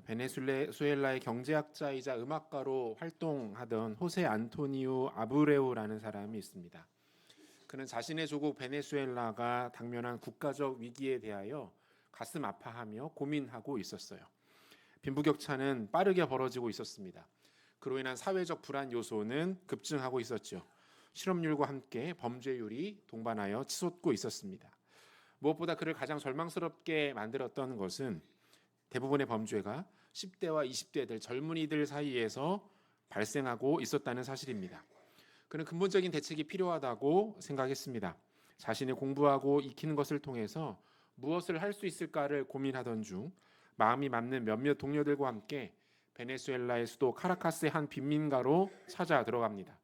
베네수엘라의 경제학자이자 음악가로 활동하던 호세 안토니오 아브레우라는 사람이 있습니다. 그는 자신의 조국 베네수엘라가 당면한 국가적 위기에 대하여 가슴 아파하며 고민하고 있었어요. 빈부격차는 빠르게 벌어지고 있었습니다. 그로 인한 사회적 불안 요소는 급증하고 있었죠. 실업률과 함께 범죄율이 동반하여 치솟고 있었습니다. 무엇보다 그를 가장 절망스럽게 만들었던 것은 대부분의 범죄가 10대와 20대들 젊은이들 사이에서 발생하고 있었다는 사실입니다. 그는 근본적인 대책이 필요하다고 생각했습니다. 자신이 공부하고 익히는 것을 통해서 무엇을 할 수 있을까를 고민하던 중 마음이 맞는 몇몇 동료들과 함께 베네수엘라의 수도 카라카스의 한 빈민가로 찾아 들어갑니다.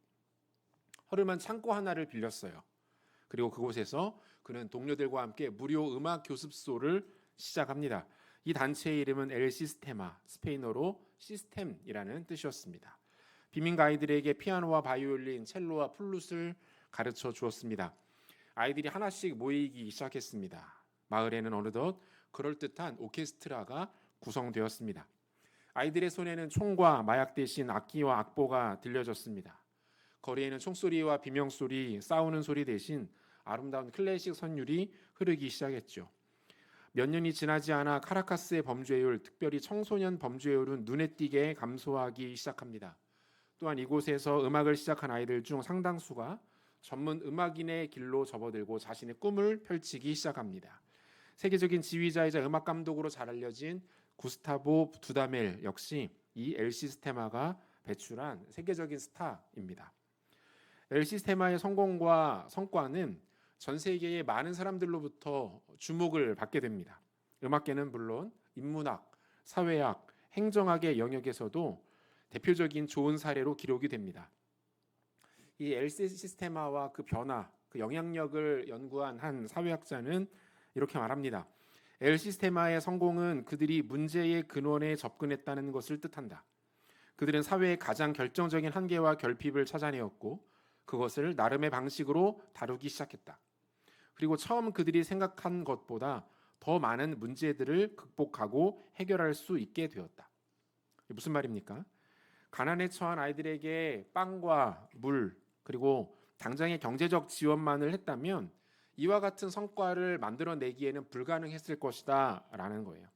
허름한 창고 하나를 빌렸어요. 그리고 그곳에서 그는 동료들과 함께 무료 음악 교습소를 시작합니다. 이 단체의 이름은 엘 시스테마, 스페인어로 시스템이라는 뜻이었습니다. 빈민가 아이들에게 피아노와 바이올린, 첼로와 플룻을 가르쳐 주었습니다. 아이들이 하나씩 모이기 시작했습니다. 마을에는 어느덧 그럴듯한 오케스트라가 구성되었습니다. 아이들의 손에는 총과 마약 대신 악기와 악보가 들려졌습니다. 거리에는 총소리와 비명소리, 싸우는 소리 대신 아름다운 클래식 선율이 흐르기 시작했죠. 몇 년이 지나지 않아 카라카스의 범죄율, 특별히 청소년 범죄율은 눈에 띄게 감소하기 시작합니다. 또한 이곳에서 음악을 시작한 아이들 중 상당수가 전문 음악인의 길로 접어들고 자신의 꿈을 펼치기 시작합니다. 세계적인 지휘자이자 음악 감독으로 잘 알려진 구스타보 두다멜 역시 이 엘 시스테마가 배출한 세계적인 스타입니다. 엘 시스테마의 성공과 성과는 전 세계의 많은 사람들로부터 주목을 받게 됩니다. 음악계는 물론 인문학, 사회학, 행정학의 영역에서도 대표적인 좋은 사례로 기록이 됩니다. 이 엘 시스테마와 그 변화, 그 영향력을 연구한 한 사회학자는 이렇게 말합니다. 엘 시스테마의 성공은 그들이 문제의 근원에 접근했다는 것을 뜻한다. 그들은 사회의 가장 결정적인 한계와 결핍을 찾아내었고 그것을 나름의 방식으로 다루기 시작했다. 그리고 처음 그들이 생각한 것보다 더 많은 문제들을 극복하고 해결할 수 있게 되었다. 무슨 말입니까? 가난에 처한 아이들에게 빵과 물 그리고 당장의 경제적 지원만을 했다면 이와 같은 성과를 만들어내기에는 불가능했을 것이다 라는 거예요.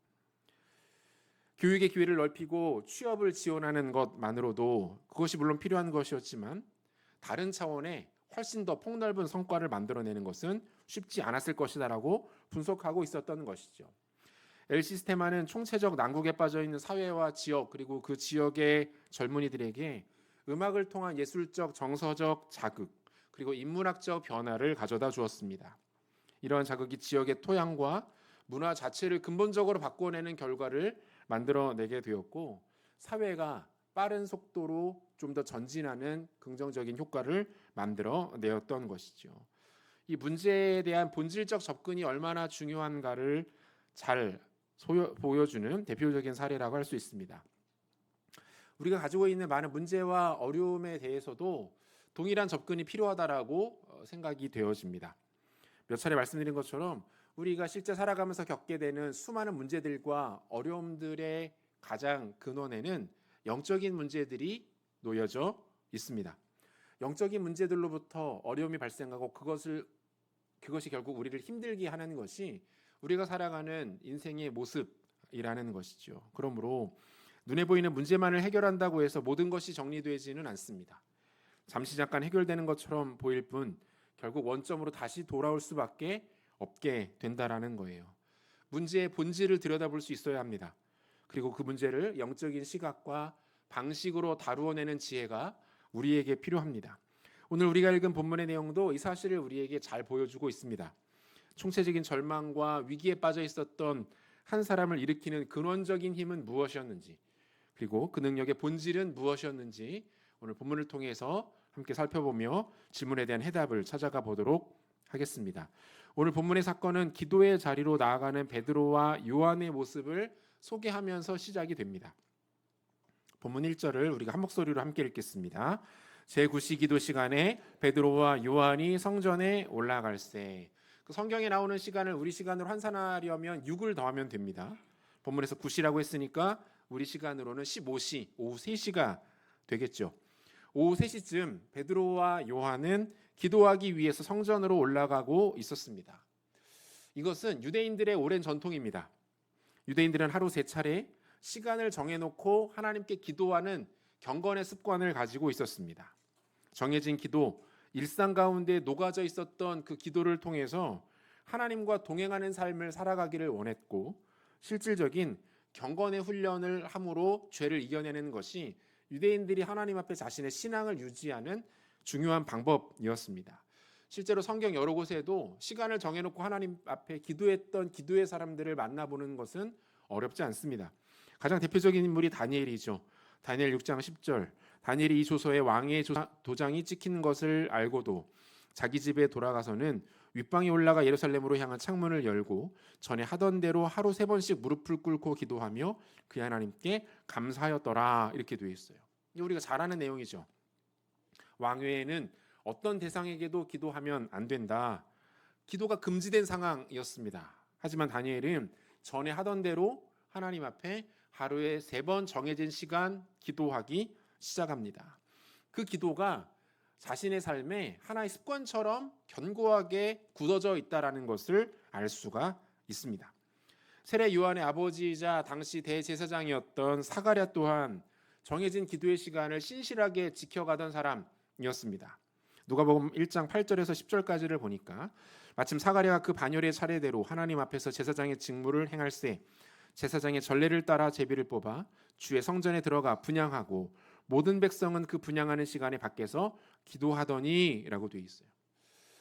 교육의 기회를 넓히고 취업을 지원하는 것만으로도 그것이 물론 필요한 것이었지만 다른 차원의 훨씬 더 폭넓은 성과를 만들어내는 것은 쉽지 않았을 것이다라고 분석하고 있었던 것이죠. 엘 시스테마는 총체적 난국에 빠져 있는 사회와 지역 그리고 그 지역의 젊은이들에게 음악을 통한 예술적 정서적 자극 그리고 인문학적 변화를 가져다 주었습니다. 이러한 자극이 지역의 토양과 문화 자체를 근본적으로 바꿔내는 결과를 만들어내게 되었고 사회가 빠른 속도로 좀 더 전진하는 긍정적인 효과를 만들어내었던 것이죠. 이 문제에 대한 본질적 접근이 얼마나 중요한가를 잘 보여주는 대표적인 사례라고 할 수 있습니다. 우리가 가지고 있는 많은 문제와 어려움에 대해서도 동일한 접근이 필요하다라고 생각이 되어집니다. 몇 차례 말씀드린 것처럼 우리가 실제 살아가면서 겪게 되는 수많은 문제들과 어려움들의 가장 근원에는 영적인 문제들이 놓여져 있습니다. 영적인 문제들로부터 어려움이 발생하고 그것이 결국 우리를 힘들게 하는 것이 우리가 살아가는 인생의 모습이라는 것이죠. 그러므로 눈에 보이는 문제만을 해결한다고 해서 모든 것이 정리되지는 않습니다. 잠시 잠깐 해결되는 것처럼 보일 뿐 결국 원점으로 다시 돌아올 수밖에 없게 된다라는 거예요. 문제의 본질을 들여다볼 수 있어야 합니다. 그리고 그 문제를 영적인 시각과 방식으로 다루어내는 지혜가 우리에게 필요합니다. 오늘 우리가 읽은 본문의 내용도 이 사실을 우리에게 잘 보여주고 있습니다. 총체적인 절망과 위기에 빠져 있었던 한 사람을 일으키는 근원적인 힘은 무엇이었는지 그리고 그 능력의 본질은 무엇이었는지 오늘 본문을 통해서 함께 살펴보며 질문에 대한 해답을 찾아가 보도록 하겠습니다. 오늘 본문의 사건은 기도의 자리로 나아가는 베드로와 요한의 모습을 소개하면서 시작이 됩니다. 본문 1절을 우리가 한 목소리로 함께 읽겠습니다. 제9시 기도 시간에 베드로와 요한이 성전에 올라갈새. 그 성경에 나오는 시간을 우리 시간으로 환산하려면 6을 더하면 됩니다. 본문에서 9시라고 했으니까 우리 시간으로는 15시, 오후 3시가 되겠죠. 오후 3시쯤 베드로와 요한은 기도하기 위해서 성전으로 올라가고 있었습니다. 이것은 유대인들의 오랜 전통입니다. 유대인들은 하루 3차례 시간을 정해놓고 하나님께 기도하는 경건의 습관을 가지고 있었습니다. 정해진 기도, 일상 가운데 녹아져 있었던 그 기도를 통해서 하나님과 동행하는 삶을 살아가기를 원했고, 실질적인 경건의 훈련을 함으로 죄를 이겨내는 것이 유대인들이 하나님 앞에 자신의 신앙을 유지하는 중요한 방법이었습니다. 실제로 성경 여러 곳에도 시간을 정해놓고 하나님 앞에 기도했던 기도의 사람들을 만나보는 것은 어렵지 않습니다. 가장 대표적인 인물이 다니엘이죠. 다니엘 6장 10절, 다니엘이 이 조서에 왕의 도장이 찍힌 것을 알고도 자기 집에 돌아가서는 윗방에 올라가 예루살렘으로 향한 창문을 열고 전에 하던 대로 하루 3번씩 무릎을 꿇고 기도하며 그 하나님께 감사하였더라, 이렇게 되어 있어요. 이게 우리가 잘 아는 내용이죠. 왕 외에는 어떤 대상에게도 기도하면 안 된다. 기도가 금지된 상황이었습니다. 하지만 다니엘은 전에 하던 대로 하나님 앞에 하루에 3번 정해진 시간 기도하기 시작합니다. 그 기도가 자신의 삶에 하나의 습관처럼 견고하게 굳어져 있다라는 것을 알 수가 있습니다. 세례 요한의 아버지이자 당시 대제사장이었던 사가랴 또한 정해진 기도의 시간을 신실하게 지켜가던 사람이었습니다. 누가복음 1장 8절에서 10절까지를 보니까 마침 사가랴가 그 반열의 차례대로 하나님 앞에서 제사장의 직무를 행할세 제사장의 전례를 따라 제비를 뽑아 주의 성전에 들어가 분향하고 모든 백성은 그 분향하는 시간에 밖에서 기도하더니라고 되어 있어요.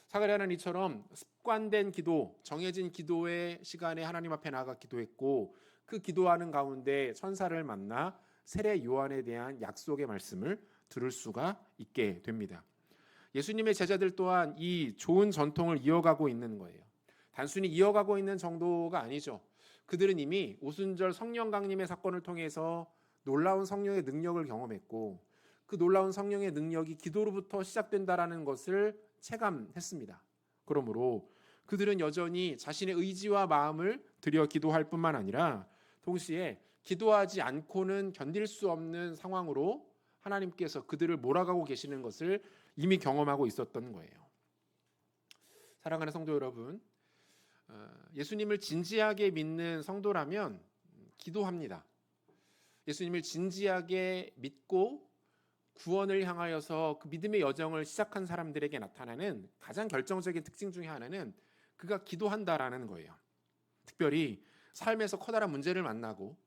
사가랴는 이처럼 습관된 기도, 정해진 기도의 시간에 하나님 앞에 나아가 기도했고, 그 기도하는 가운데 천사를 만나 세례 요한에 대한 약속의 말씀을 들을 수가 있게 됩니다. 예수님의 제자들 또한 이 좋은 전통을 이어가고 있는 거예요. 단순히 이어가고 있는 정도가 아니죠. 그들은 이미 오순절 성령 강림의 사건을 통해서 놀라운 성령의 능력을 경험했고, 그 놀라운 성령의 능력이 기도로부터 시작된다라는 것을 체감했습니다. 그러므로 그들은 여전히 자신의 의지와 마음을 들여 기도할 뿐만 아니라 동시에 기도하지 않고는 견딜 수 없는 상황으로 하나님께서 그들을 몰아가고 계시는 것을 이미 경험하고 있었던 거예요. 사랑하는 성도 여러분, 예수님을 진지하게 믿는 성도라면 기도합니다. 예수님을 진지하게 믿고 구원을 향하여서 그 믿음의 여정을 시작한 사람들에게 나타나는 가장 결정적인 특징 중에 하나는 그가 기도한다라는 거예요. 특별히 삶에서 커다란 문제를 만나고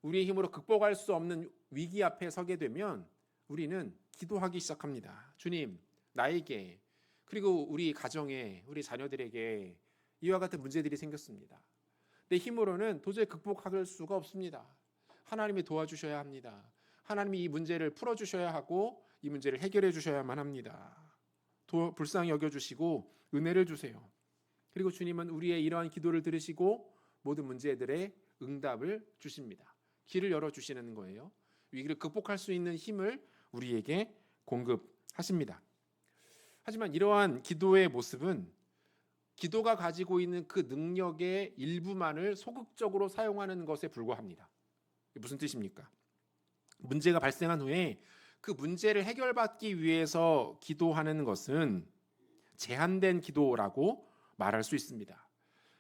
우리의 힘으로 극복할 수 없는 위기 앞에 서게 되면 우리는 기도하기 시작합니다. 주님, 나에게 그리고 우리 가정에, 우리 자녀들에게 이와 같은 문제들이 생겼습니다. 내 힘으로는 도저히 극복할 수가 없습니다. 하나님이 도와주셔야 합니다. 하나님이 이 문제를 풀어주셔야 하고 이 문제를 해결해 주셔야만 합니다. 불쌍히 여겨주시고 은혜를 주세요. 그리고 주님은 우리의 이러한 기도를 들으시고 모든 문제들의 응답을 주십니다. 길을 열어주시는 거예요. 위기를 극복할 수 있는 힘을 우리에게 공급하십니다. 하지만 이러한 기도의 모습은 기도가 가지고 있는 그 능력의 일부만을 소극적으로 사용하는 것에 불과합니다. 무슨 뜻입니까? 문제가 발생한 후에 그 문제를 해결받기 위해서 기도하는 것은 제한된 기도라고 말할 수 있습니다.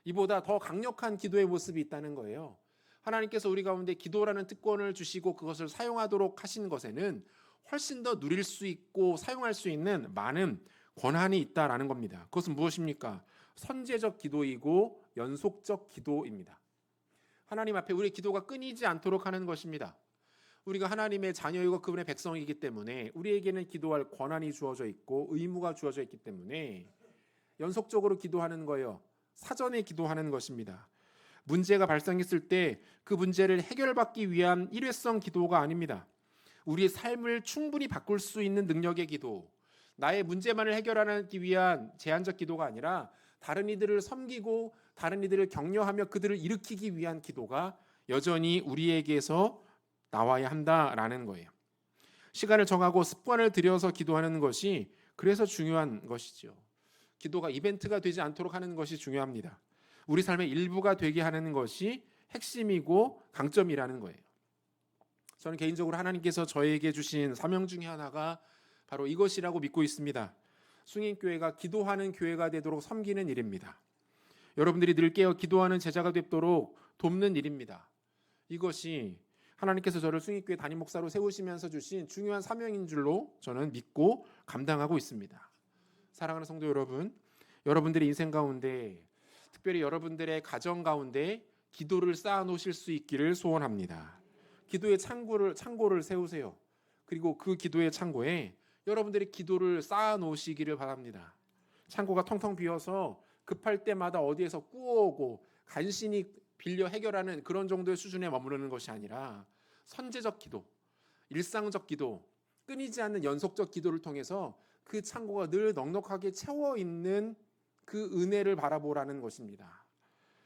이보다 더 강력한 기도의 모습이 있다는 거예요. 하나님께서 우리 가운데 기도라는 특권을 주시고 그것을 사용하도록 하신 것에는 훨씬 더 누릴 수 있고 사용할 수 있는 많은 권한이 있다라는 겁니다. 그것은 무엇입니까? 선제적 기도이고 연속적 기도입니다. 하나님 앞에 우리의 기도가 끊이지 않도록 하는 것입니다. 우리가 하나님의 자녀이고 그분의 백성이기 때문에 우리에게는 기도할 권한이 주어져 있고 의무가 주어져 있기 때문에 연속적으로 기도하는 거예요. 사전에 기도하는 것입니다. 문제가 발생했을 때 그 문제를 해결받기 위한 일회성 기도가 아닙니다. 우리의 삶을 충분히 바꿀 수 있는 능력의 기도, 나의 문제만을 해결하기 위한 제한적 기도가 아니라 다른 이들을 섬기고 다른 이들을 격려하며 그들을 일으키기 위한 기도가 여전히 우리에게서 나와야 한다라는 거예요. 시간을 정하고 습관을 들여서 기도하는 것이 그래서 중요한 것이죠. 기도가 이벤트가 되지 않도록 하는 것이 중요합니다. 우리 삶의 일부가 되게 하는 것이 핵심이고 강점이라는 거예요. 저는 개인적으로 하나님께서 저에게 주신 사명 중에 하나가 바로 이것이라고 믿고 있습니다. 숭인교회가 기도하는 교회가 되도록 섬기는 일입니다. 여러분들이 늘 깨어 기도하는 제자가 되도록 돕는 일입니다. 이것이 하나님께서 저를 숭인교회 담임 목사로 세우시면서 주신 중요한 사명인 줄로 저는 믿고 감당하고 있습니다. 사랑하는 성도 여러분, 여러분들의 인생 가운데, 특별히 여러분들의 가정 가운데 기도를 쌓아 놓으실 수 있기를 소원합니다. 기도의 창고를 세우세요. 그리고 그 기도의 창고에 여러분들의 기도를 쌓아 놓으시기를 바랍니다. 창고가 텅텅 비어서 급할 때마다 어디에서 꾸어오고 간신히 빌려 해결하는 그런 정도의 수준에 머무르는 것이 아니라 선제적 기도, 일상적 기도, 끊이지 않는 연속적 기도를 통해서 그 창고가 늘 넉넉하게 채워 있는 그 은혜를 바라보라는 것입니다.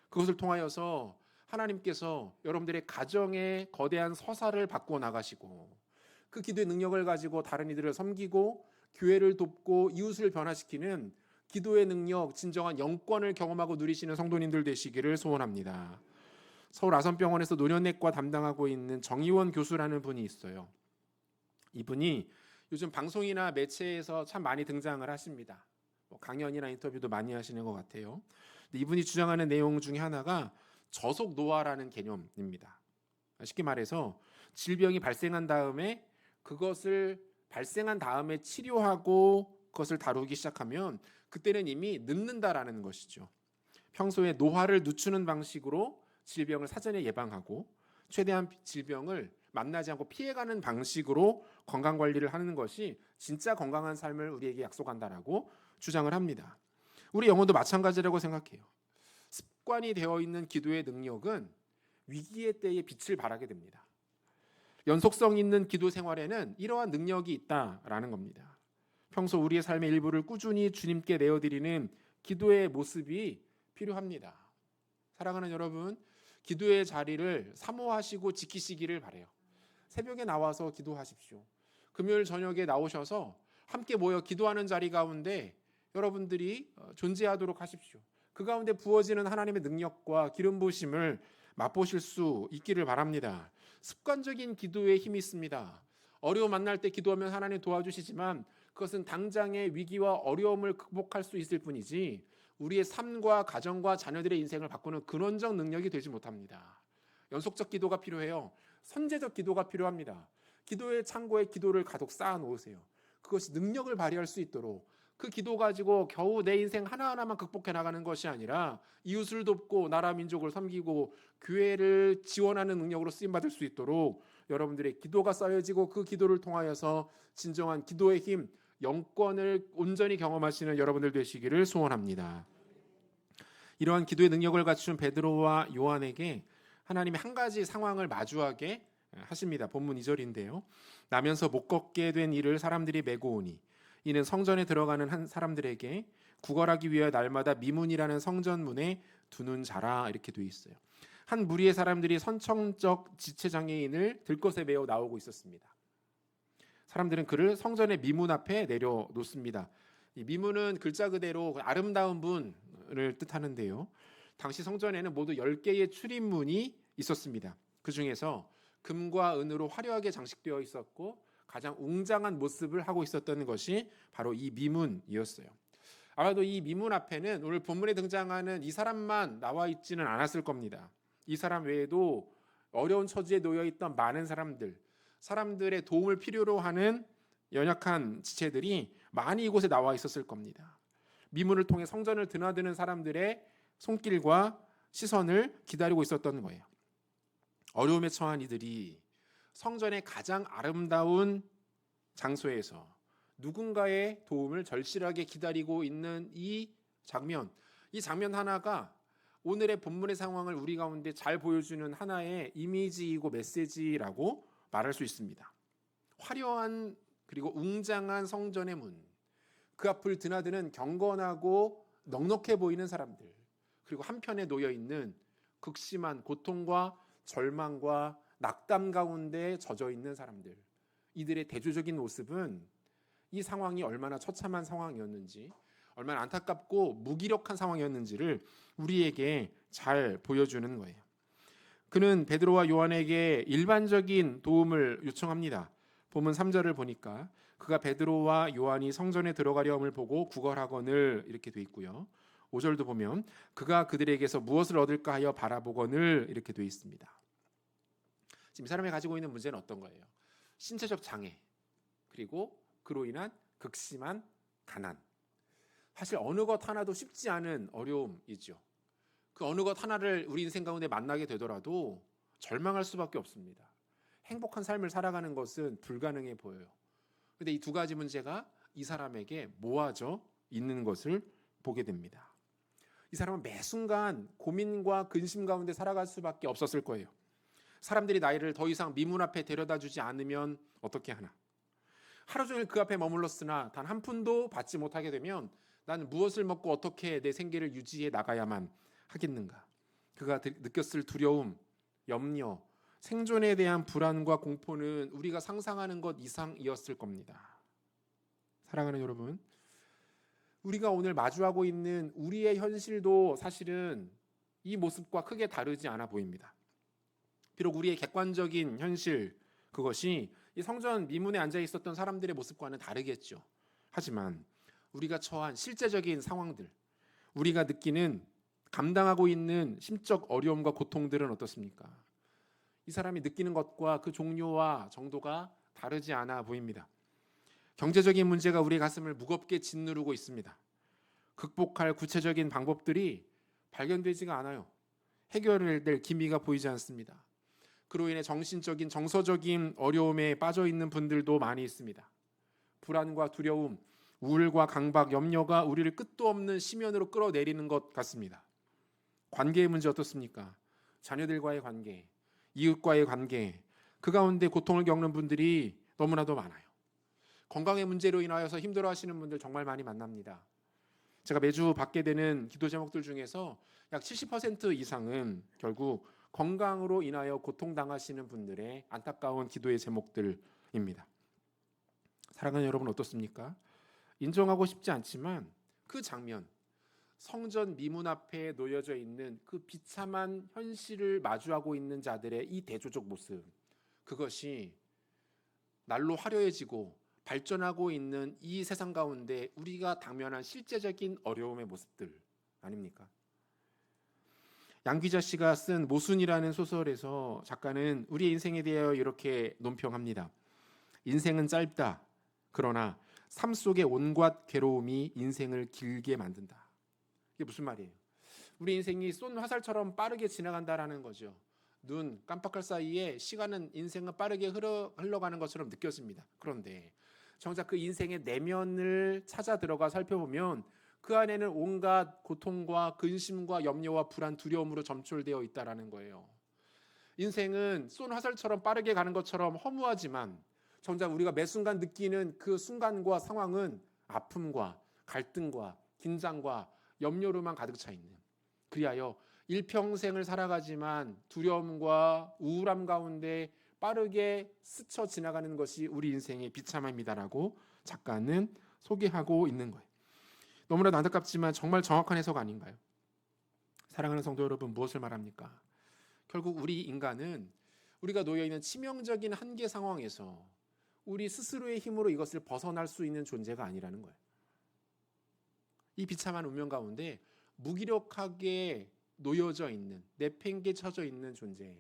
그것을 통하여서 하나님께서 여러분들의 가정에 거대한 서사를 바꾸어 나가시고 그 기도의 능력을 가지고 다른 이들을 섬기고 교회를 돕고 이웃을 변화시키는 기도의 능력, 진정한 영권을 경험하고 누리시는 성도님들 되시기를 소원합니다. 서울 아선병원에서 노년내과 담당하고 있는 정의원 교수라는 분이 있어요. 이분이 요즘 방송이나 매체에서 참 많이 등장을 하십니다. 강연이나 인터뷰도 많이 하시는 것 같아요. 이분이 주장하는 내용 중에 하나가 저속 노화라는 개념입니다. 쉽게 말해서 질병이 발생한 다음에 그것을 발생한 다음에 치료하고 그것을 다루기 시작하면 그때는 이미 늦는다라는 것이죠. 평소에 노화를 늦추는 방식으로 질병을 사전에 예방하고 최대한 질병을 만나지 않고 피해가는 방식으로 건강관리를 하는 것이 진짜 건강한 삶을 우리에게 약속한다라고 주장을 합니다. 우리 영혼도 마찬가지라고 생각해요. 습관이 되어 있는 기도의 능력은 위기의 때에 빛을 발하게 됩니다. 연속성 있는 기도 생활에는 이러한 능력이 있다라는 겁니다. 평소 우리의 삶의 일부를 꾸준히 주님께 내어드리는 기도의 모습이 필요합니다. 사랑하는 여러분, 기도의 자리를 사모하시고 지키시기를 바라요. 새벽에 나와서 기도하십시오. 금요일 저녁에 나오셔서 함께 모여 기도하는 자리 가운데 여러분들이 존재하도록 하십시오. 그 가운데 부어지는 하나님의 능력과 기름 부으심을 맛보실 수 있기를 바랍니다. 습관적인 기도에 힘이 있습니다. 어려움 만날 때 기도하면 하나님 도와주시지만 그것은 당장의 위기와 어려움을 극복할 수 있을 뿐이지 우리의 삶과 가정과 자녀들의 인생을 바꾸는 근원적 능력이 되지 못합니다. 연속적 기도가 필요해요. 선제적 기도가 필요합니다. 기도의 창고에 기도를 가득 쌓아 놓으세요. 그것이 능력을 발휘할 수 있도록 그 기도 가지고 겨우 내 인생 하나하나만 극복해 나가는 것이 아니라 이웃을 돕고 나라 민족을 섬기고 교회를 지원하는 능력으로 쓰임받을 수 있도록 여러분들의 기도가 쌓여지고 그 기도를 통하여서 진정한 기도의 힘, 영권을 온전히 경험하시는 여러분들 되시기를 소원합니다. 이러한 기도의 능력을 갖춘 베드로와 요한에게 하나님이 한 가지 상황을 마주하게 하십니다. 본문 2절인데요. 나면서 못 걷게 된 이를 사람들이 메고 오니 이는 성전에 들어가는 한 사람들에게 구걸하기 위하여 날마다 미문이라는 성전문에 두는 자라 이렇게 돼 있어요. 한 무리의 사람들이 선천적 지체장애인을 들것에 메어 나오고 있었습니다. 사람들은 그를 성전의 미문 앞에 내려놓습니다. 이 미문은 글자 그대로 아름다운 분을 뜻하는데요. 당시 성전에는 모두 10개의 출입문이 있었습니다. 그 중에서 금과 은으로 화려하게 장식되어 있었고 가장 웅장한 모습을 하고 있었던 것이 바로 이 미문이었어요. 아마도 이 미문 앞에는 오늘 본문에 등장하는 이 사람만 나와 있지는 않았을 겁니다. 이 사람 외에도 어려운 처지에 놓여 있던 많은 사람들의 도움을 필요로 하는 연약한 지체들이 많이 이곳에 나와 있었을 겁니다. 미문을 통해 성전을 드나드는 사람들의 손길과 시선을 기다리고 있었던 거예요. 어려움에 처한 이들이 성전의 가장 아름다운 장소에서 누군가의 도움을 절실하게 기다리고 있는 이 장면 하나가 오늘의 본문의 상황을 우리 가운데 잘 보여주는 하나의 이미지이고 메시지라고 말할 수 있습니다. 화려한 그리고 웅장한 성전의 문, 그 앞을 드나드는 경건하고 넉넉해 보이는 사람들, 그리고 한편에 놓여 있는 극심한 고통과 절망과 낙담 가운데 젖어 있는 사람들, 이들의 대조적인 모습은 이 상황이 얼마나 처참한 상황이었는지, 얼마나 안타깝고 무기력한 상황이었는지를 우리에게 잘 보여주는 거예요. 그는 베드로와 요한에게 일반적인 도움을 요청합니다. 본문 3절을 보니까 그가 베드로와 요한이 성전에 들어가려 함을 보고 구걸하거늘 이렇게 돼 있고요. 5절도 보면 그가 그들에게서 무엇을 얻을까 하여 바라보거늘 이렇게 돼 있습니다. 지금 이 사람이 가지고 있는 문제는 어떤 거예요? 신체적 장애, 그리고 그로 인한 극심한 가난. 사실 어느 것 하나도 쉽지 않은 어려움이죠. 그 어느 것 하나를 우리 인생 가운데 만나게 되더라도 절망할 수밖에 없습니다. 행복한 삶을 살아가는 것은 불가능해 보여요. 그런데 이 두 가지 문제가 이 사람에게 모아져 있는 것을 보게 됩니다. 이 사람은 매 순간 고민과 근심 가운데 살아갈 수밖에 없었을 거예요. 사람들이 나이를 더 이상 미문 앞에 데려다 주지 않으면 어떻게 하나? 하루 종일 그 앞에 머물렀으나 단 한 푼도 받지 못하게 되면 나는 무엇을 먹고 어떻게 내 생계를 유지해 나가야만 하겠는가? 그가 느꼈을 두려움, 염려, 생존에 대한 불안과 공포는 우리가 상상하는 것 이상이었을 겁니다. 사랑하는 여러분, 우리가 오늘 마주하고 있는 우리의 현실도 사실은 이 모습과 크게 다르지 않아 보입니다. 비록 우리의 객관적인 현실, 그것이 이 성전 미문에 앉아 있었던 사람들의 모습과는 다르겠죠. 하지만 우리가 처한 실제적인 상황들, 우리가 느끼는 감당하고 있는 심적 어려움과 고통들은 어떻습니까? 이 사람이 느끼는 것과 그 종류와 정도가 다르지 않아 보입니다. 경제적인 문제가 우리 가슴을 무겁게 짓누르고 있습니다. 극복할 구체적인 방법들이 발견되지가 않아요. 해결될 기미가 보이지 않습니다. 그로 인해 정신적인, 정서적인 어려움에 빠져 있는 분들도 많이 있습니다. 불안과 두려움, 우울과 강박, 염려가 우리를 끝도 없는 심연으로 끌어내리는 것 같습니다. 관계의 문제 어떻습니까? 자녀들과의 관계, 이웃과의 관계, 그 가운데 고통을 겪는 분들이 너무나도 많아요. 건강의 문제로 인하여서 힘들어하시는 분들 정말 많이 만납니다. 제가 매주 받게 되는 기도 제목들 중에서 약 70% 이상은 결국 건강으로 인하여 고통당하시는 분들의 안타까운 기도의 제목들입니다. 사랑하는 여러분 어떻습니까? 인정하고 싶지 않지만 그 장면, 성전 미문 앞에 놓여져 있는 그 비참한 현실을 마주하고 있는 자들의 이 대조적 모습, 그것이 날로 화려해지고 발전하고 있는 이 세상 가운데 우리가 당면한 실제적인 어려움의 모습들 아닙니까? 양귀자 씨가 쓴 모순이라는 소설에서 작가는 우리의 인생에 대하여 이렇게 논평합니다. 인생은 짧다. 그러나 삶 속의 온갖 괴로움이 인생을 길게 만든다. 이게 무슨 말이에요? 우리 인생이 쏜 화살처럼 빠르게 지나간다라는 거죠. 눈 깜빡할 사이에 시간은 인생은 빠르게 흘러가는 것처럼 느껴집니다. 그런데 정작 그 인생의 내면을 찾아 들어가 살펴보면 그 안에는 온갖 고통과 근심과 염려와 불안, 두려움으로 점철되어 있다라는 거예요. 인생은 쏜 화살처럼 빠르게 가는 것처럼 허무하지만 정작 우리가 매 순간 느끼는 그 순간과 상황은 아픔과 갈등과 긴장과 염려로만 가득 차 있는, 그리하여 일평생을 살아가지만 두려움과 우울함 가운데 빠르게 스쳐 지나가는 것이 우리 인생의 비참함이다라고 작가는 소개하고 있는 거예요. 너무나도 안타깝지만 정말 정확한 해석 아닌가요? 사랑하는 성도 여러분, 무엇을 말합니까? 결국 우리 인간은 우리가 놓여있는 치명적인 한계 상황에서 우리 스스로의 힘으로 이것을 벗어날 수 있는 존재가 아니라는 거예요. 이 비참한 운명 가운데 무기력하게 놓여져 있는, 내팽개쳐져 있는 존재,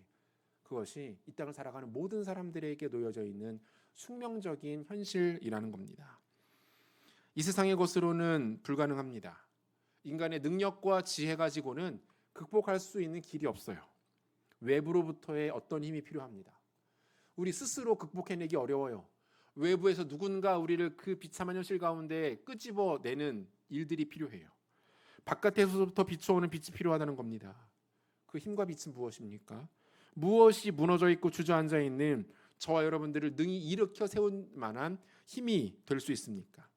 그것이 이 땅을 살아가는 모든 사람들에게 놓여져 있는 숙명적인 현실이라는 겁니다. 이 세상의 것으로는 불가능합니다. 인간의 능력과 지혜 가지고는 극복할 수 있는 길이 없어요. 외부로부터의 어떤 힘이 필요합니다. 우리 스스로 극복해내기 어려워요. 외부에서 누군가 우리를 그 비참한 현실 가운데 끄집어내는 일들이 필요해요. 바깥에서부터 비춰오는 빛이 필요하다는 겁니다. 그 힘과 빛은 무엇입니까? 무엇이 무너져 있고 주저앉아 있는 저와 여러분들을 능히 일으켜 세울 만한 힘이 될 수 있습니까?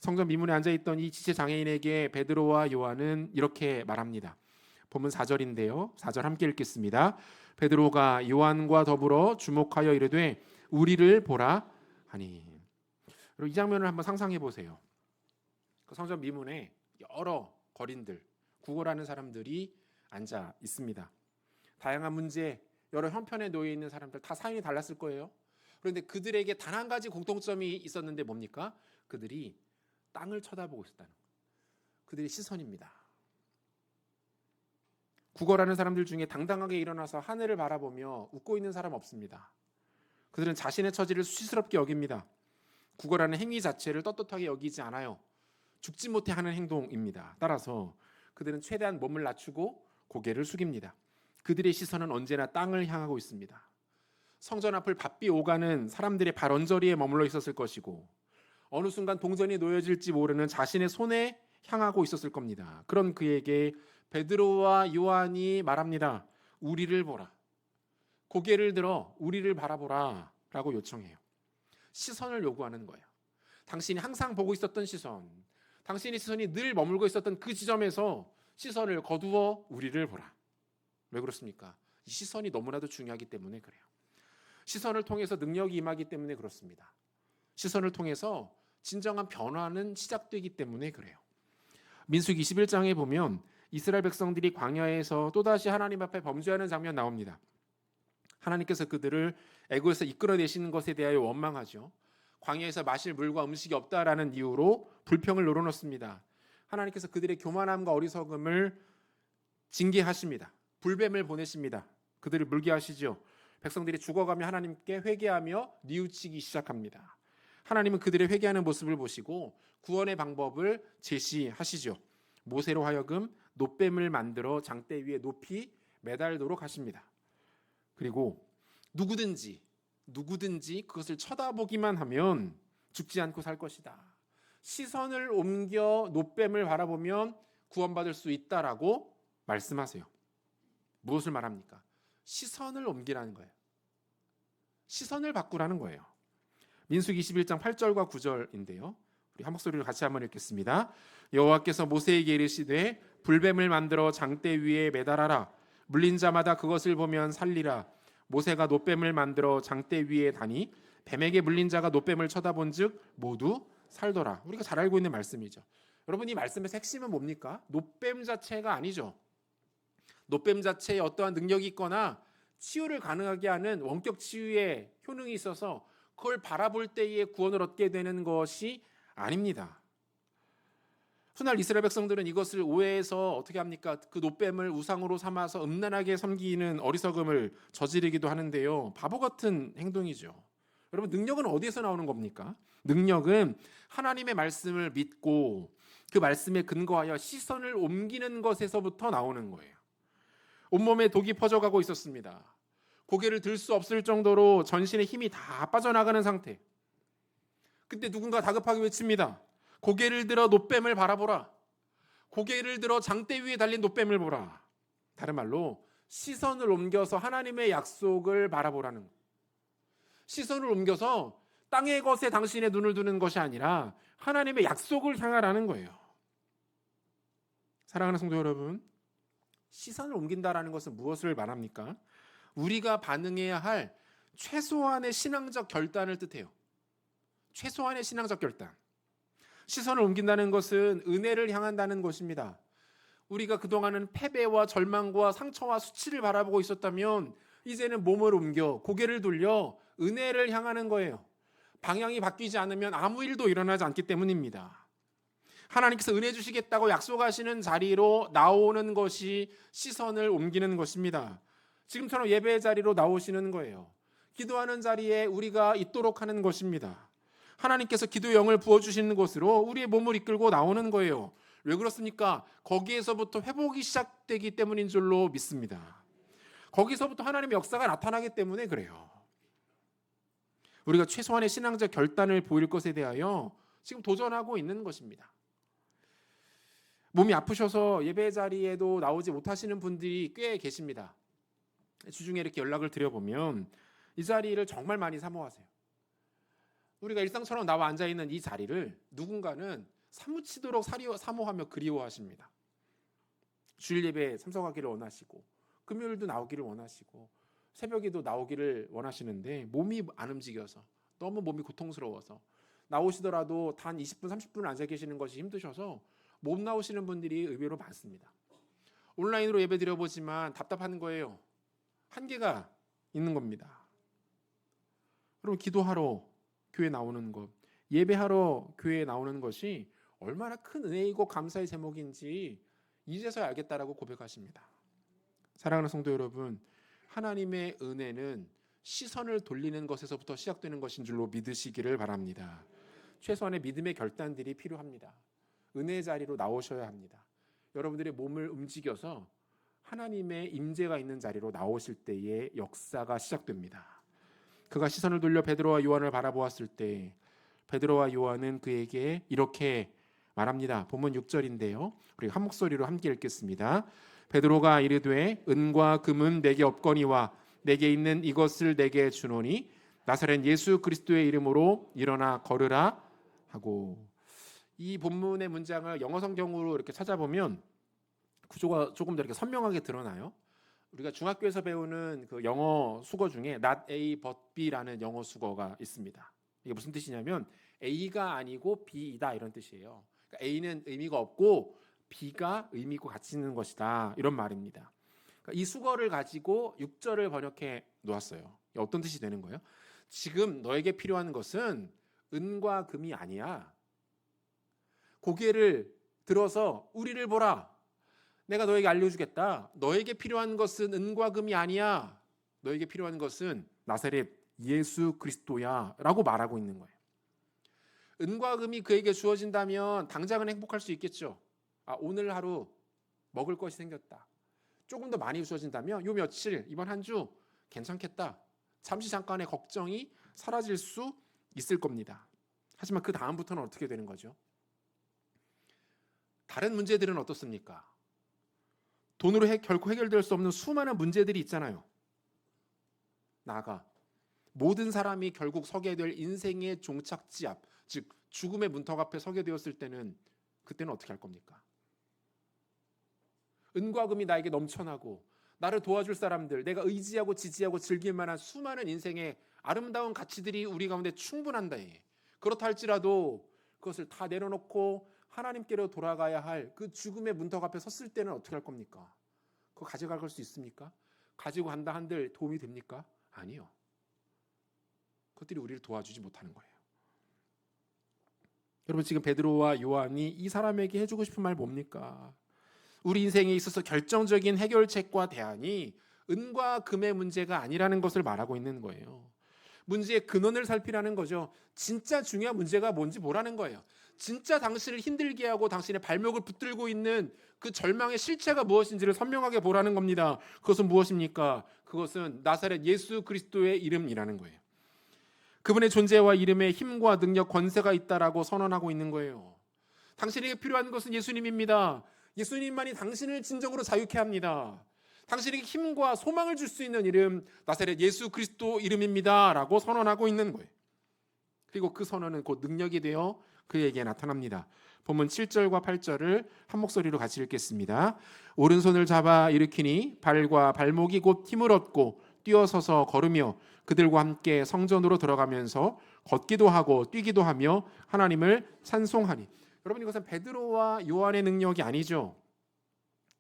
성전 미문에 앉아있던 이 지체 장애인에게 베드로와 요한은 이렇게 말합니다. 본문 4절인데요. 4절 함께 읽겠습니다. 베드로가 요한과 더불어 주목하여 이르되 우리를 보라 하니. 이 장면을 한번 상상해 보세요. 그 성전 미문에 여러 거린들, 구걸하는 사람들이 앉아 있습니다. 다양한 문제, 여러 형편에 놓여 있는 사람들 다 사연이 달랐을 거예요. 그런데 그들에게 단 한 가지 공통점이 있었는데 뭡니까? 그들이 땅을 쳐다보고 있었다는 거예요. 그들의 시선입니다. 구걸하는 사람들 중에 당당하게 일어나서 하늘을 바라보며 웃고 있는 사람 없습니다. 그들은 자신의 처지를 수치스럽게 여깁니다. 구걸하는 행위 자체를 떳떳하게 여기지 않아요. 죽지 못해 하는 행동입니다. 따라서 그들은 최대한 몸을 낮추고 고개를 숙입니다. 그들의 시선은 언제나 땅을 향하고 있습니다. 성전 앞을 바삐 오가는 사람들의 발 언저리에 머물러 있었을 것이고 어느 순간 동전이 놓여질지 모르는 자신의 손에 향하고 있었을 겁니다. 그런 그에게 베드로와 요한이 말합니다. 우리를 보라. 고개를 들어 우리를 바라보라 라고 요청해요. 시선을 요구하는 거예요. 당신이 항상 보고 있었던 시선, 당신의 시선이 늘 머물고 있었던 그 지점에서 시선을 거두어 우리를 보라. 왜 그렇습니까? 이 시선이 너무나도 중요하기 때문에 그래요. 시선을 통해서 능력이 임하기 때문에 그렇습니다. 시선을 통해서 진정한 변화는 시작되기 때문에 그래요. 민수기 21장에 보면 이스라엘 백성들이 광야에서 또다시 하나님 앞에 범죄하는 장면 나옵니다. 하나님께서 그들을 애굽에서 이끌어내시는 것에 대하여 원망하죠. 광야에서 마실 물과 음식이 없다라는 이유로 불평을 늘어놓습니다. 하나님께서 그들의 교만함과 어리석음을 징계하십니다. 불뱀을 보내십니다. 그들을 물게 하시죠. 백성들이 죽어가며 하나님께 회개하며 뉘우치기 시작합니다. 하나님은 그들의 회개하는 모습을 보시고 구원의 방법을 제시하시죠. 모세로 하여금 놋뱀을 만들어 장대 위에 높이 매달도록 하십니다. 그리고 누구든지 그것을 쳐다보기만 하면 죽지 않고 살 것이다. 시선을 옮겨 놋뱀을 바라보면 구원받을 수 있다라고 말씀하세요. 무엇을 말합니까? 시선을 옮기라는 거예요. 시선을 바꾸라는 거예요. 민수기 21장 8절과 9절인데요. 우리 한 목소리로 같이 한번 읽겠습니다. 여호와께서 모세에게 이르시되 불뱀을 만들어 장대 위에 매달아라. 물린 자마다 그것을 보면 살리라. 모세가 놋뱀을 만들어 장대 위에 다니 뱀에게 물린 자가 놋뱀을 쳐다본즉 모두 살더라. 우리가 잘 알고 있는 말씀이죠. 여러분, 이 말씀의 핵심은 뭡니까? 놋뱀 자체가 아니죠. 놋뱀 자체에 어떠한 능력이 있거나 치유를 가능하게 하는 원격 치유의 효능이 있어서 그걸 바라볼 때에 구원을 얻게 되는 것이 아닙니다. 훗날 이스라엘 백성들은 이것을 오해해서 어떻게 합니까? 그 놋뱀을 우상으로 삼아서 음란하게 섬기는 어리석음을 저지르기도 하는데요. 바보 같은 행동이죠. 여러분, 능력은 어디에서 나오는 겁니까? 능력은 하나님의 말씀을 믿고 그 말씀에 근거하여 시선을 옮기는 것에서부터 나오는 거예요. 온몸에 독이 퍼져가고 있었습니다. 고개를 들 수 없을 정도로 전신의 힘이 다 빠져나가는 상태. 그때 누군가 다급하게 외칩니다. 고개를 들어 놋뱀을 바라보라. 고개를 들어 장대 위에 달린 놋뱀을 보라. 다른 말로 시선을 옮겨서 하나님의 약속을 바라보라는 거예요. 시선을 옮겨서 땅의 것에 당신의 눈을 두는 것이 아니라 하나님의 약속을 향하라는 거예요. 사랑하는 성도 여러분, 시선을 옮긴다라는 것은 무엇을 말합니까? 우리가 반응해야 할 최소한의 신앙적 결단을 뜻해요. 최소한의 신앙적 결단. 시선을 옮긴다는 것은 은혜를 향한다는 것입니다. 우리가 그동안은 패배와 절망과 상처와 수치를 바라보고 있었다면 이제는 몸을 옮겨 고개를 돌려 은혜를 향하는 거예요. 방향이 바뀌지 않으면 아무 일도 일어나지 않기 때문입니다. 하나님께서 은혜 주시겠다고 약속하시는 자리로 나오는 것이 시선을 옮기는 것입니다. 지금처럼 예배의 자리로 나오시는 거예요. 기도하는 자리에 우리가 있도록 하는 것입니다. 하나님께서 기도의 영을 부어주시는 곳으로 우리의 몸을 이끌고 나오는 거예요. 왜 그렇습니까? 거기에서부터 회복이 시작되기 때문인 줄로 믿습니다. 거기서부터 하나님의 역사가 나타나기 때문에 그래요. 우리가 최소한의 신앙적 결단을 보일 것에 대하여 지금 도전하고 있는 것입니다. 몸이 아프셔서 예배 자리에도 나오지 못하시는 분들이 꽤 계십니다. 주중에 이렇게 연락을 드려보면 이 자리를 정말 많이 사모하세요. 우리가 일상처럼 나와 앉아있는 이 자리를 누군가는 사무치도록 사모하며 그리워하십니다. 주일 예배에 참석하기를 원하시고 금요일도 나오기를 원하시고 새벽에도 나오기를 원하시는데 몸이 안 움직여서 너무 몸이 고통스러워서 나오시더라도 단 20분 30분 앉아 계시는 것이 힘드셔서 못 나오시는 분들이 의외로 많습니다. 온라인으로 예배 드려보지만 답답한 거예요. 한계가 있는 겁니다. 여러분, 기도하러 교회 나오는 것, 예배하러 교회에 나오는 것이 얼마나 큰 은혜이고 감사의 제목인지 이제서야 알겠다라고 고백하십니다. 사랑하는 성도 여러분, 하나님의 은혜는 시선을 돌리는 것에서부터 시작되는 것인 줄로 믿으시기를 바랍니다. 최소한의 믿음의 결단들이 필요합니다. 은혜의 자리로 나오셔야 합니다. 여러분들의 몸을 움직여서 하나님의 임재가 있는 자리로 나오실 때의 역사가 시작됩니다. 그가 시선을 돌려 베드로와 요한을 바라보았을 때 베드로와 요한은 그에게 이렇게 말합니다. 본문 6절인데요. 우리 한 목소리로 함께 읽겠습니다. 베드로가 이르되 은과 금은 내게 없거니와 내게 있는 이것을 내게 주노니 나사렛 예수 그리스도의 이름으로 일어나 걸으라 하고, 이 본문의 문장을 영어 성경으로 이렇게 찾아보면 구조가 조금 더 이렇게 선명하게 드러나요. 우리가 중학교에서 배우는 그 영어 수거 중에 not A but B라는 영어 수거가 있습니다. 이게 무슨 뜻이냐면 A가 아니고 B이다 이런 뜻이에요. 그러니까 A는 의미가 없고 B가 의미 있고 가치 있는 것이다 이런 말입니다. 그러니까 이 수거를 가지고 6절을 번역해 놓았어요. 어떤 뜻이 되는 거예요? 지금 너에게 필요한 것은 은과 금이 아니야. 고개를 들어서 우리를 보라. 내가 너에게 알려주겠다. 너에게 필요한 것은 은과 금이 아니야. 너에게 필요한 것은 나사렛 예수 그리스도야 라고 말하고 있는 거예요. 은과 금이 그에게 주어진다면 당장은 행복할 수 있겠죠. 오늘 하루 먹을 것이 생겼다. 조금 더 많이 주어진다면 요 며칠 이번 한 주 괜찮겠다. 잠시 잠깐의 걱정이 사라질 수 있을 겁니다. 하지만 그 다음부터는 어떻게 되는 거죠? 다른 문제들은 어떻습니까? 돈으로 결코 해결될 수 없는 수많은 문제들이 있잖아요. 나아가 모든 사람이 결국 서게 될 인생의 종착지 앞, 즉 죽음의 문턱 앞에 서게 되었을 때는 그때는 어떻게 할 겁니까? 은과 금이 나에게 넘쳐나고 나를 도와줄 사람들, 내가 의지하고 지지하고 즐길 만한 수많은 인생의 아름다운 가치들이 우리 가운데 충분한다. 그렇다 할지라도 그것을 다 내려놓고 하나님께로 돌아가야 할 그 죽음의 문턱 앞에 섰을 때는 어떻게 할 겁니까? 그거 가져갈 수 있습니까? 가지고 간다 한들 도움이 됩니까? 아니요. 그것들이 우리를 도와주지 못하는 거예요. 여러분, 지금 베드로와 요한이 이 사람에게 해주고 싶은 말 뭡니까? 우리 인생에 있어서 결정적인 해결책과 대안이 은과 금의 문제가 아니라는 것을 말하고 있는 거예요. 문제의 근원을 살피라는 거죠. 진짜 중요한 문제가 뭔지 보라는 거예요. 진짜 당신을 힘들게 하고 당신의 발목을 붙들고 있는 그 절망의 실체가 무엇인지를 선명하게 보라는 겁니다. 그것은 무엇입니까? 그것은 나사렛 예수 그리스도의 이름이라는 거예요. 그분의 존재와 이름에 힘과 능력, 권세가 있다라고 선언하고 있는 거예요. 당신에게 필요한 것은 예수님입니다. 예수님만이 당신을 진정으로 자유케 합니다. 당신에게 힘과 소망을 줄 수 있는 이름, 나사렛 예수 그리스도 이름입니다 라고 선언하고 있는 거예요. 그리고 그 선언은 곧 능력이 되어 그에게 나타납니다. 본문 7절과 8절을 한 목소리로 같이 읽겠습니다. 오른손을 잡아 일으키니 발과 발목이 곧 힘을 얻고 뛰어서서 걸으며 그들과 함께 성전으로 들어가면서 걷기도 하고 뛰기도 하며 하나님을 찬송하니. 여러분, 이것은 베드로와 요한의 능력이 아니죠.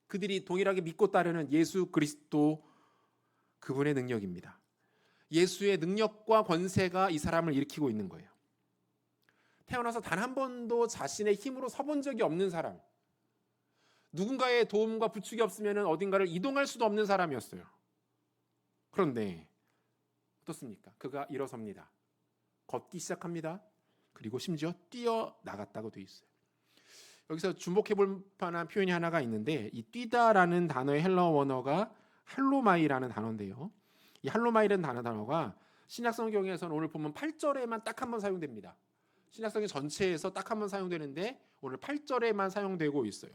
그들이 동일하게 믿고 따르는 예수 그리스도 그분의 능력입니다. 예수의 능력과 권세가 이 사람을 일으키고 있는 거예요. 태어나서 단 한 번도 자신의 힘으로 서본 적이 없는 사람, 누군가의 도움과 부축이 없으면 어딘가를 이동할 수도 없는 사람이었어요. 그런데 어떻습니까? 그가 일어섭니다. 걷기 시작합니다. 그리고 심지어 뛰어나갔다고 되어 있어요. 여기서 주목해 볼 만한 표현이 하나가 있는데, 이 뛰다라는 단어의 헬라어 원어가 할로마이라는 단어인데요. 이 할로마이라는 단어가 신약 성경에서는 오늘 보면 8절에만 딱 한 번 사용됩니다. 신약 성경 전체에서 딱 한 번 사용되는데 오늘 8절에만 사용되고 있어요.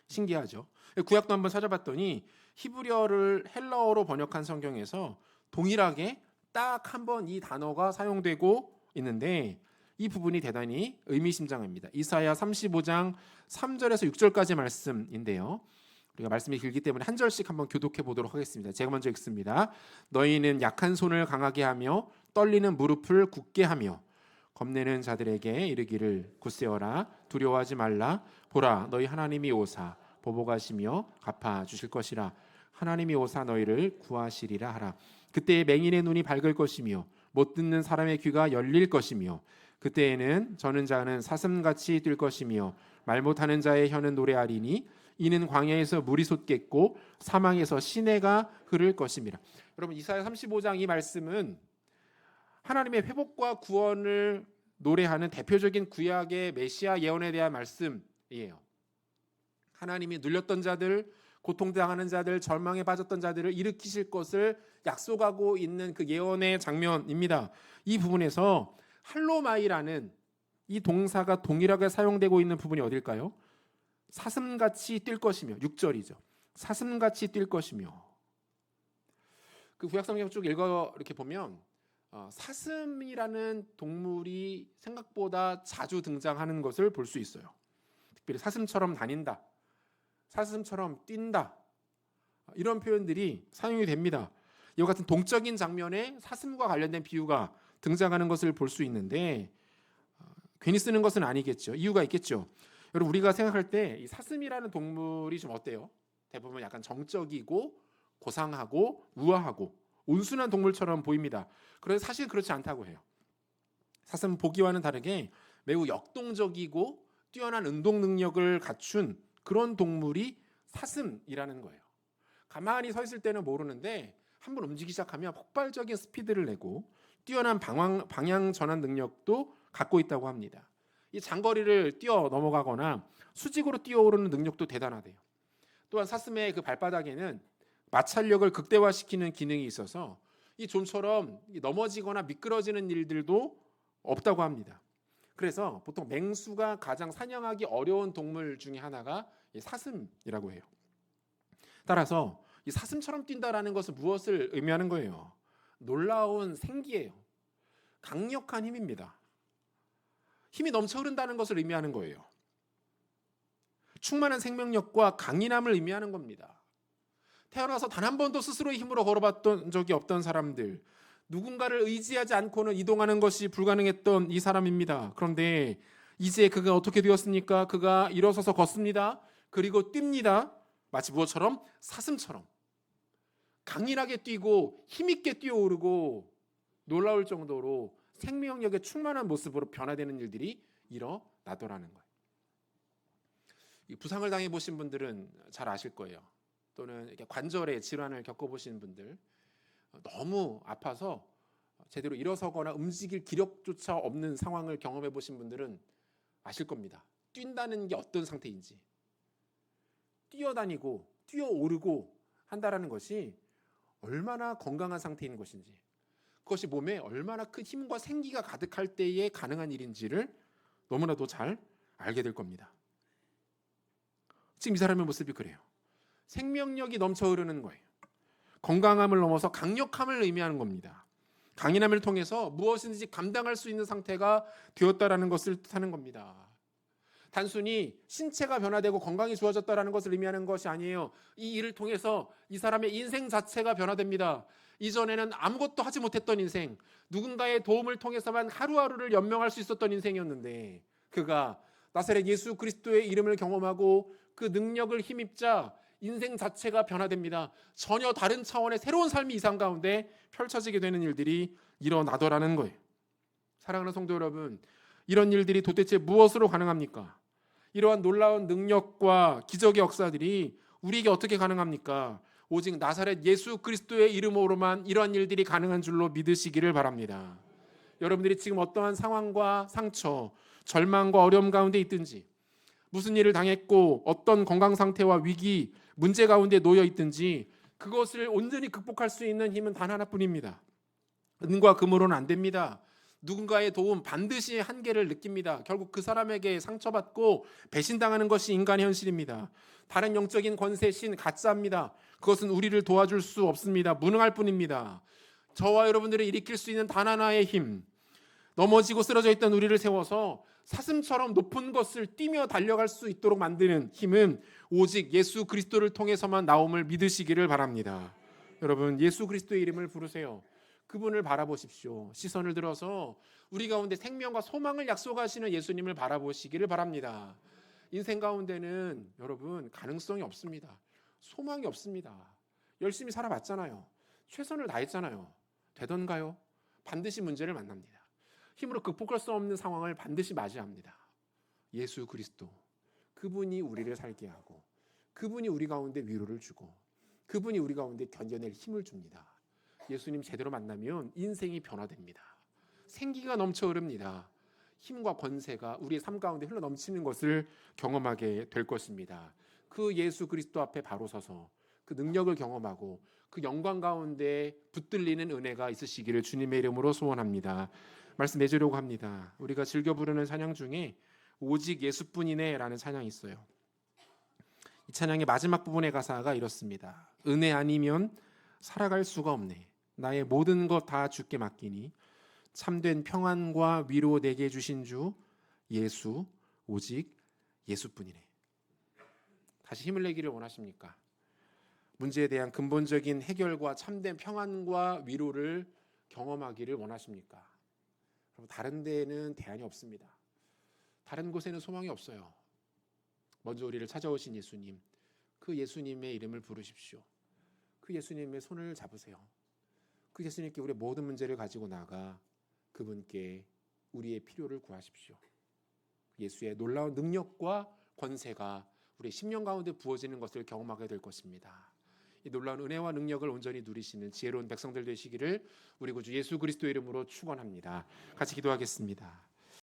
신기하죠? 구약도 한번 찾아봤더니 히브리어를 헬라어로 번역한 성경에서 동일하게 딱 한 번 이 단어가 사용되고 있는데, 이 부분이 대단히 의미심장합니다. 이사야 35장 3절에서 6절까지 말씀인데요. 우리가 말씀이 길기 때문에 한 절씩 한번 교독해 보도록 하겠습니다. 제가 먼저 읽습니다. 너희는 약한 손을 강하게 하며 떨리는 무릎을 굳게 하며 겁내는 자들에게 이르기를 굳세어라 두려워하지 말라 보라 너희 하나님이 오사 보복하시며 갚아 주실 것이라 하나님이 오사 너희를 구하시리라 하라. 그때에 맹인의 눈이 밝을 것이며 못 듣는 사람의 귀가 열릴 것이며 그때에는 저는 자는 사슴같이 뛸 것이며 말 못하는 자의 혀는 노래하리니 이는 광야에서 물이 솟겠고 사망에서 시내가 흐를 것임이라. 여러분 이사야 35장 이 말씀은 하나님의 회복과 구원을 노래하는 대표적인 구약의 메시아 예언에 대한 말씀이에요. 하나님이 눌렸던 자들, 고통당하는 자들, 절망에 빠졌던 자들을 일으키실 것을 약속하고 있는 그 예언의 장면입니다. 이 부분에서 할로마이라는 이 동사가 동일하게 사용되고 있는 부분이 어딜까요? 사슴같이 뛸 것이며 6절이죠. 사슴같이 뛸 것이며. 그 구약성경 쭉 읽어 이렇게 보면 사슴이라는 동물이 생각보다 자주 등장하는 것을 볼 수 있어요. 특별히 사슴처럼 다닌다, 사슴처럼 뛴다, 이런 표현들이 사용이 됩니다. 이와 같은 동적인 장면에 사슴과 관련된 비유가 등장하는 것을 볼 수 있는데 괜히 쓰는 것은 아니겠죠. 이유가 있겠죠. 여러분 우리가 생각할 때 이 사슴이라는 동물이 좀 어때요? 대부분 약간 정적이고 고상하고 우아하고 온순한 동물처럼 보입니다. 그런데 사실 그렇지 않다고 해요. 사슴 보기와는 다르게 매우 역동적이고 뛰어난 운동 능력을 갖춘 그런 동물이 사슴이라는 거예요. 가만히 서 있을 때는 모르는데 한번 움직이기 시작하면 폭발적인 스피드를 내고 뛰어난 방향 전환 능력도 갖고 있다고 합니다. 이 장거리를 뛰어 넘어가거나 수직으로 뛰어오르는 능력도 대단하대요. 또한 사슴의 그 발바닥에는 마찰력을 극대화시키는 기능이 있어서 이 좀처럼 넘어지거나 미끄러지는 일들도 없다고 합니다. 그래서 보통 맹수가 가장 사냥하기 어려운 동물 중에 하나가 이 사슴이라고 해요. 따라서 이 사슴처럼 뛴다라는 것은 무엇을 의미하는 거예요? 놀라운 생기예요. 강력한 힘입니다. 힘이 넘쳐 흐른다는 것을 의미하는 거예요. 충만한 생명력과 강인함을 의미하는 겁니다. 태어나서 단 한 번도 스스로의 힘으로 걸어봤던 적이 없던 사람들, 누군가를 의지하지 않고는 이동하는 것이 불가능했던 이 사람입니다. 그런데 이제 그가 어떻게 되었습니까? 그가 일어서서 걷습니다. 그리고 뜁니다. 마치 무엇처럼? 사슴처럼 강인하게 뛰고 힘있게 뛰어오르고 놀라울 정도로 생명력에 충만한 모습으로 변화되는 일들이 일어나더라는 거예요. 이 부상을 당해보신 분들은 잘 아실 거예요. 또는 이렇게 관절의 질환을 겪어보신 분들, 너무 아파서 제대로 일어서거나 움직일 기력조차 없는 상황을 경험해 보신 분들은 아실 겁니다. 뛴다는 게 어떤 상태인지, 뛰어다니고 뛰어오르고 한다라는 것이 얼마나 건강한 상태인 것인지, 그것이 몸에 얼마나 큰 힘과 생기가 가득할 때에 가능한 일인지를 너무나도 잘 알게 될 겁니다. 지금 이 사람의 모습이 그래요. 생명력이 넘쳐 흐르는 거예요. 건강함을 넘어서 강력함을 의미하는 겁니다. 강인함을 통해서 무엇인지 감당할 수 있는 상태가 되었다라는 것을 뜻하는 겁니다. 단순히 신체가 변화되고 건강이 좋아졌다라는 것을 의미하는 것이 아니에요. 이 일을 통해서 이 사람의 인생 자체가 변화됩니다. 이전에는 아무것도 하지 못했던 인생, 누군가의 도움을 통해서만 하루하루를 연명할 수 있었던 인생이었는데 그가 나사렛 예수 그리스도의 이름을 경험하고 그 능력을 힘입자 인생 자체가 변화됩니다. 전혀 다른 차원의 새로운 삶이 이 삶 가운데 펼쳐지게 되는 일들이 일어나더라는 거예요. 사랑하는 성도 여러분, 이런 일들이 도대체 무엇으로 가능합니까? 이러한 놀라운 능력과 기적의 역사들이 우리에게 어떻게 가능합니까? 오직 나사렛 예수 그리스도의 이름으로만 이러한 일들이 가능한 줄로 믿으시기를 바랍니다. 여러분들이 지금 어떠한 상황과 상처, 절망과 어려움 가운데 있든지, 무슨 일을 당했고 어떤 건강 상태와 위기, 문제 가운데 놓여 있든지 그것을 온전히 극복할 수 있는 힘은 단 하나뿐입니다. 은과 금으로는 안 됩니다. 누군가의 도움 반드시 한계를 느낍니다. 결국 그 사람에게 상처받고 배신당하는 것이 인간의 현실입니다. 다른 영적인 권세, 신, 가짜입니다. 그것은 우리를 도와줄 수 없습니다. 무능할 뿐입니다. 저와 여러분들을 일으킬 수 있는 단 하나의 힘, 넘어지고 쓰러져 있던 우리를 세워서 사슴처럼 높은 것을 뛰며 달려갈 수 있도록 만드는 힘은 오직 예수 그리스도를 통해서만 나옴을 믿으시기를 바랍니다. 여러분, 예수 그리스도의 이름을 부르세요. 그분을 바라보십시오. 시선을 들어서 우리 가운데 생명과 소망을 약속하시는 예수님을 바라보시기를 바랍니다. 인생 가운데는 여러분 가능성이 없습니다. 소망이 없습니다. 열심히 살아봤잖아요. 최선을 다했잖아요. 되던가요? 반드시 문제를 만납니다. 힘으로 극복할 수 없는 상황을 반드시 맞이합니다. 예수 그리스도, 그분이 우리를 살게 하고, 그분이 우리 가운데 위로를 주고, 그분이 우리 가운데 견뎌낼 힘을 줍니다. 예수님 제대로 만나면 인생이 변화됩니다. 생기가 넘쳐 흐릅니다. 힘과 권세가 우리의 삶 가운데 흘러 넘치는 것을 경험하게 될 것입니다. 그 예수 그리스도 앞에 바로 서서 그 능력을 경험하고 그 영광 가운데 붙들리는 은혜가 있으시기를 주님의 이름으로 소원합니다. 말씀 맺으려고 합니다. 우리가 즐겨 부르는 찬양 중에 오직 예수뿐이네 라는 찬양이 있어요. 이 찬양의 마지막 부분의 가사가 이렇습니다. 은혜 아니면 살아갈 수가 없네. 나의 모든 것 다 주께 맡기니 참된 평안과 위로 내게 주신 주 예수, 오직 예수뿐이네. 다시 힘을 내기를 원하십니까? 문제에 대한 근본적인 해결과 참된 평안과 위로를 경험하기를 원하십니까? 여러분, 다른 데에는 대안이 없습니다. 다른 곳에는 소망이 없어요. 먼저 우리를 찾아오신 예수님, 그 예수님의 이름을 부르십시오. 그 예수님의 손을 잡으세요. 그 예수님께 우리의 모든 문제를 가지고 나가 그분께 우리의 필요를 구하십시오. 예수의 놀라운 능력과 권세가 우리의 심령 가운데 부어지는 것을 경험하게 될 것입니다. 이 놀라운 은혜와 능력을 온전히 누리시는 지혜로운 백성들 되시기를 우리 구주 예수 그리스도 이름으로 축원합니다. 같이 기도하겠습니다.